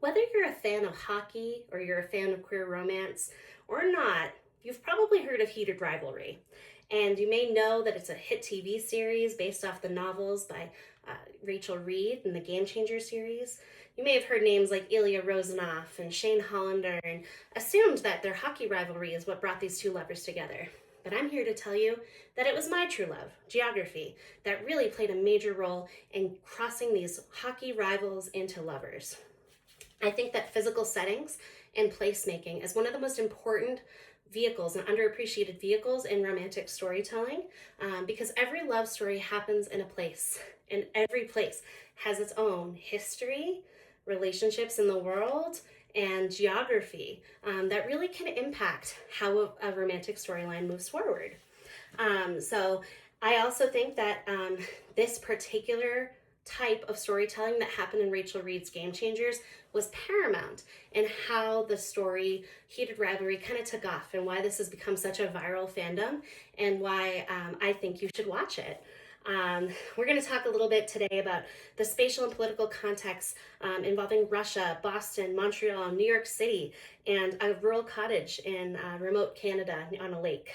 Whether you're a fan of hockey or you're a fan of queer romance or not, you've probably heard of Heated Rivalry. And you may know that it's a hit TV series based off the novels by Rachel Reed in the Game Changer series. You may have heard names like Ilya Rozanov and Shane Hollander and assumed that their hockey rivalry is what brought these two lovers together. But I'm here to tell you that it was my true love, geography, that really played a major role in crossing these hockey rivals into lovers. I think that physical settings and placemaking is one of the most important vehicles and underappreciated vehicles in romantic storytelling, because every love story happens in a place, and every place has its own history, relationships in the world, and geography that really can impact how a romantic storyline moves forward. So I also think that this particular type of storytelling that happened in Rachel Reed's Game Changers was paramount in how the story Heated Rivalry kind of took off, and why this has become such a viral fandom, and why I think you should watch it. We're going to talk a little bit today about the spatial and political context involving Russia, Boston, Montreal, New York City, and a rural cottage in remote Canada on a lake,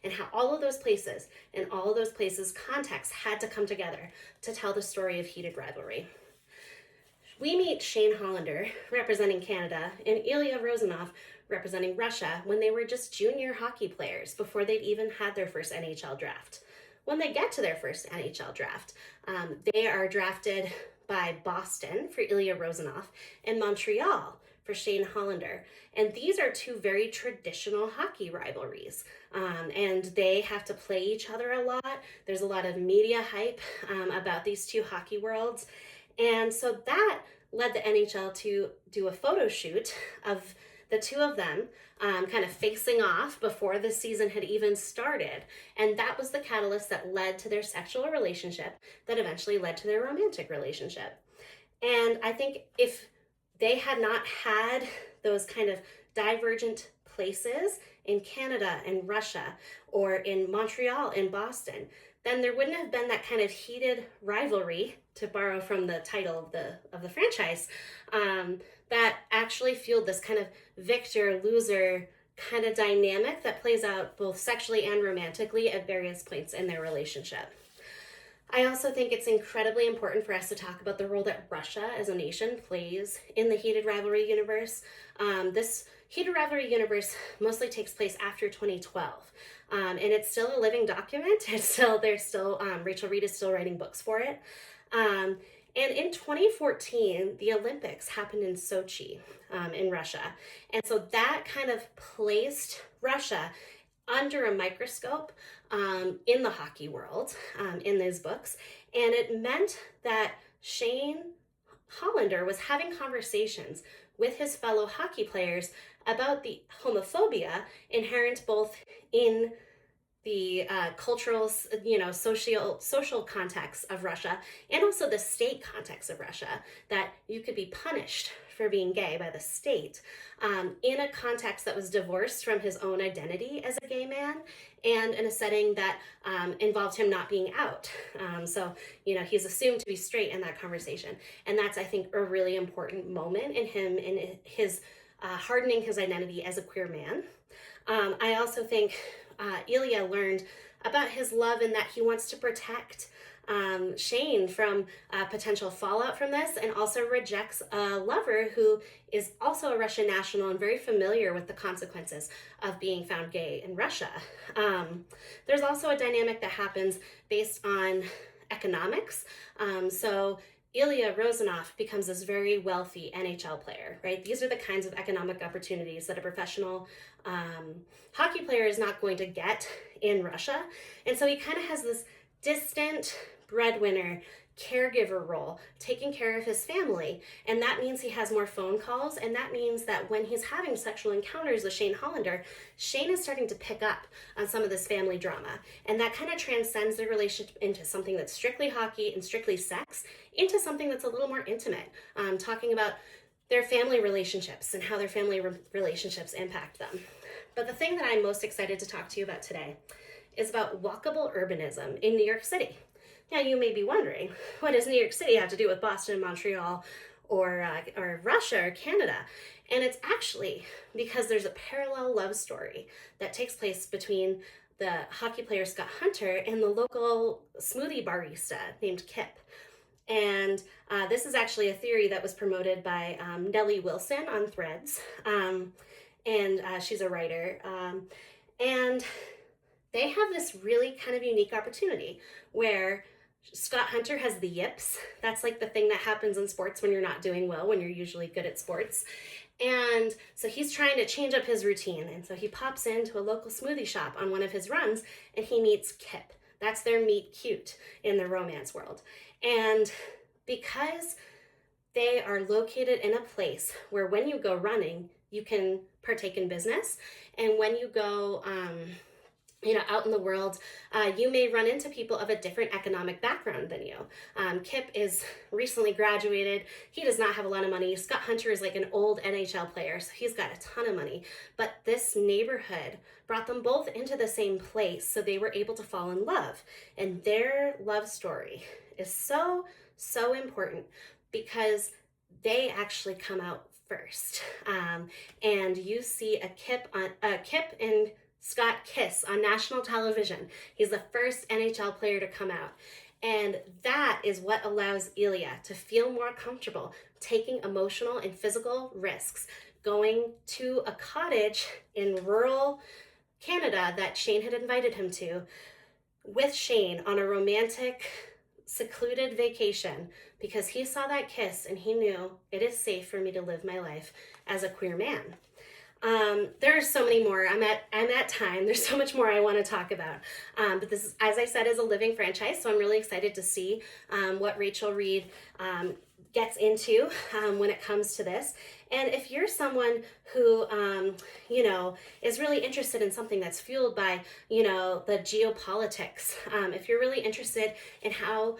and how all of those places and all of those places' contexts had to come together to tell the story of Heated Rivalry. We meet Shane Hollander, representing Canada, and Ilya Rozanov, representing Russia, when they were just junior hockey players before they'd even had their first NHL draft. When they get to their first NHL draft, they are drafted by Boston for Ilya Rozanov and Montreal for Shane Hollander. And these are two very traditional hockey rivalries. And they have to play each other a lot. There's a lot of media hype about these two hockey worlds. And so that led the NHL to do a photo shoot of the two of them kind of facing off before the season had even started. And that was the catalyst that led to their sexual relationship that eventually led to their romantic relationship. And I think if they had not had those kind of divergent places in Canada and Russia, or in Montreal and Boston, then there wouldn't have been that kind of heated rivalry, to borrow from the title of the franchise, that actually fueled this kind of victor loser kind of dynamic that plays out both sexually and romantically at various points in their relationship. I also think it's incredibly important for us to talk about the role that Russia as a nation plays in the Heated Rivalry universe. This Heated Rivalry universe mostly takes place after 2012, and it's still a living document. Rachel Reed is still writing books for it. And in 2014, the Olympics happened in Sochi, in Russia. And so that kind of placed Russia under a microscope in the hockey world, in these books. And it meant that Shane Hollander was having conversations with his fellow hockey players about the homophobia inherent both in the cultural, social context of Russia, and also the state context of Russia, that you could be punished for being gay by the state, in a context that was divorced from his own identity as a gay man, and in a setting that involved him not being out. He's assumed to be straight in that conversation. And that's, I think, a really important moment in him, in his hardening his identity as a queer man. I also think Ilya learned about his love, and that he wants to protect Shane from potential fallout from this, and also rejects a lover who is also a Russian national and very familiar with the consequences of being found gay in Russia. There's also a dynamic that happens based on economics. So Ilya Rozanov becomes this very wealthy NHL player, right? These are the kinds of economic opportunities that a professional hockey player is not going to get in Russia. And so he kind of has this distant breadwinner, caregiver role, taking care of his family. And that means he has more phone calls. And that means that when he's having sexual encounters with Shane Hollander, Shane is starting to pick up on some of this family drama. And that kind of transcends the relationship into something that's strictly hockey and strictly sex, into something that's a little more intimate, talking about their family relationships and how their family relationships impact them. But the thing that I'm most excited to talk to you about today is about walkable urbanism in New York City. Now, you may be wondering, what does New York City have to do with Boston, Montreal, or Russia or Canada. And it's actually because there's a parallel love story that takes place between the hockey player Scott Hunter and the local smoothie barista named Kip. And this is actually a theory that was promoted by Nellie Wilson on Threads. And she's a writer. And they have this really kind of unique opportunity where Scott Hunter has the yips. That's like the thing that happens in sports when you're not doing well, when you're usually good at sports. And so he's trying to change up his routine. And so he pops into a local smoothie shop on one of his runs and he meets Kip. That's their meet cute in the romance world. And because they are located in a place where when you go running, you can partake in business. And when you go, out in the world, you may run into people of a different economic background than you. Kip is recently graduated. He does not have a lot of money. Scott Hunter is like an old NHL player, so he's got a ton of money. But this neighborhood brought them both into the same place, so they were able to fall in love. And their love story is so, so important because they actually come out first. And you see a Kip and Scott kiss on national television. He's the first NHL player to come out. And that is what allows Ilya to feel more comfortable taking emotional and physical risks, going to a cottage in rural Canada that Shane had invited him to with Shane on a romantic, secluded vacation because he saw that kiss and he knew it is safe for me to live my life as a queer man. There's so many more. I'm at time. There's so much more I want to talk about. But this is, as I said, is a living franchise, so I'm really excited to see what Rachel Reed gets into when it comes to this. And if you're someone who, is really interested in something that's fueled by, the geopolitics, if you're really interested in how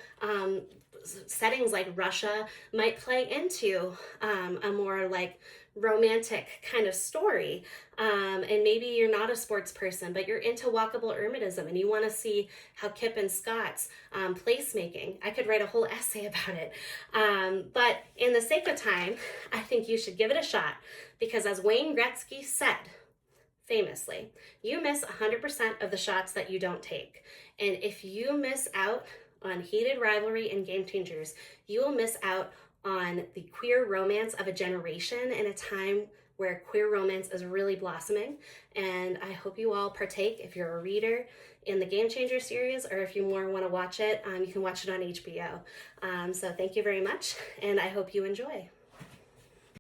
settings like Russia might play into a more like romantic kind of story, and maybe you're not a sports person but you're into walkable urbanism and you want to see how Kip and Scott's placemaking, I could write a whole essay about it, but in the sake of time I think you should give it a shot because as Wayne Gretzky said famously, you miss 100% of the shots that you don't take. And if you miss out on Heated Rivalry and Game Changers, you will miss out on the queer romance of a generation in a time where queer romance is really blossoming. And I hope you all partake if you're a reader in the Game Changer series, or if you more want to watch it, you can watch it on HBO. So thank you very much, and I hope you enjoy.